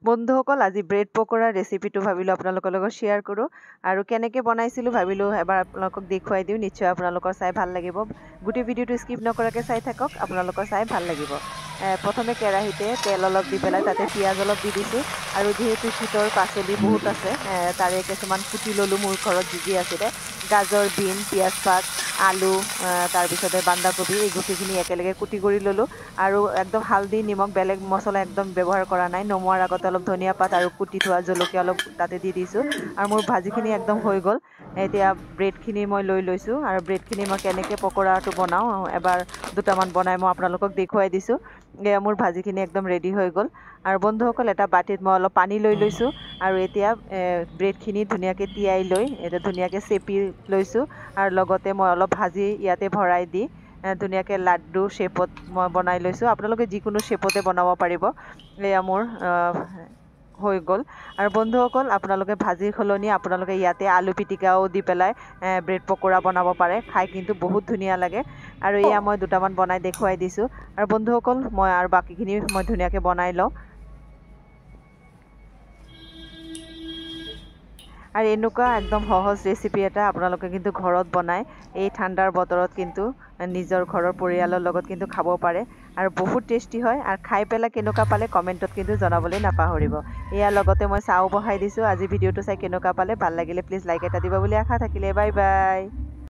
বন্ধুসকল আজি ব্ৰেড পকোৰা ৰেচিপিটো ভাবিলোঁ আপোনালোকৰ লগত শ্বেয়াৰ কৰোঁ আৰু কেনেকৈ বনাইছিলোঁ ভাবিলোঁ এবাৰ আপোনালোকক দেখুৱাই দিওঁ নিশ্চয় আপোনালোকৰ চাই ভাল লাগিব গোটেই ভিডিঅ'টো স্কিপ নকৰাকৈ চাই থাকক আপোনালোকৰ চাই ভাল লাগিব প্ৰথমে কেৰাহীতে তেল অলপ দি পেলাই তাতে পিঁয়াজ অলপ দি দিছোঁ আৰু যিহেতু শীতৰ পাচলি বহুত আছে তাৰে কিছুমান কুটি ল'লোঁ মোৰ ঘৰত যি আছিলে গাজৰ বিন পিঁয়াজ পাত আলু তাৰপিছতে বন্ধাকবি এই গোটেইখিনি একেলগে কুটি কৰি ল'লোঁ আৰু একদম হালধি নিমখ বেলেগ মছলা একদম ব্যৱহাৰ কৰা নাই নমোৱাৰ আগতে অলপ ধনিয়া পাত আৰু কুটি থোৱা জলকীয়া অলপ তাতে দি দিছোঁ আৰু মোৰ ভাজিখিনি একদম হৈ গ'ল এতিয়া ব্ৰেডখিনি মই লৈ লৈছোঁ আৰু ব্ৰেডখিনি মই কেনেকৈ পকোৰাটো বনাওঁ এবাৰ দুটামান বনাই মই আপোনালোকক দেখুৱাই দিছোঁ এয়া মোৰ ভাজিখিনি একদম ৰেডি হৈ গ'ল আৰু বন্ধুসকল এটা বাটিত মই অলপ পানী লৈ লৈছোঁ আৰু এতিয়া ব্ৰেডখিনি ধুনীয়াকৈ তিয়াই লৈ এতিয়া ধুনীয়াকৈ চেপি লৈছোঁ আৰু লগতে মই অলপ ভাজি ইয়াতে ভৰাই দি ধুনীয়াকৈ লাড্ডু শ্বেপত মই বনাই লৈছোঁ আপোনালোকে যিকোনো শ্বেপতে বনাব পাৰিব এয়া মোৰ হৈ গ'ল আৰু বন্ধুসকল আপোনালোকে ভাজিৰ সলনি আপোনালোকে ইয়াতে আলু পিটিকাও দি পেলাই ব্ৰেড পকোৰা বনাব পাৰে খাই কিন্তু বহুত ধুনীয়া লাগে আৰু এয়া মই দুটামান বনাই দেখুৱাই দিছোঁ আৰু বন্ধুসকল মই আৰু বাকীখিনি মই ধুনীয়াকৈ বনাই লওঁ আৰু এনেকুৱা একদম সহজ ৰেচিপি এটা আপোনালোকে কিন্তু ঘৰত বনাই এই ঠাণ্ডাৰ বতৰত কিন্তু নিজৰ ঘৰৰ পৰিয়ালৰ লগত কিন্তু খাব পাৰে আৰু বহুত টেষ্টি হয় আৰু খাই পেলাই কেনেকুৱা পালে কমেণ্টত কিন্তু জনাবলৈ নাপাহৰিব ইয়াৰ লগতে মই চাহও বহাই দিছোঁ আজি ভিডিঅ'টো চাই কেনেকুৱা পালে ভাল লাগিলে প্লিজ লাইক এটা দিব বুলি আশা থাকিলে বাই বাই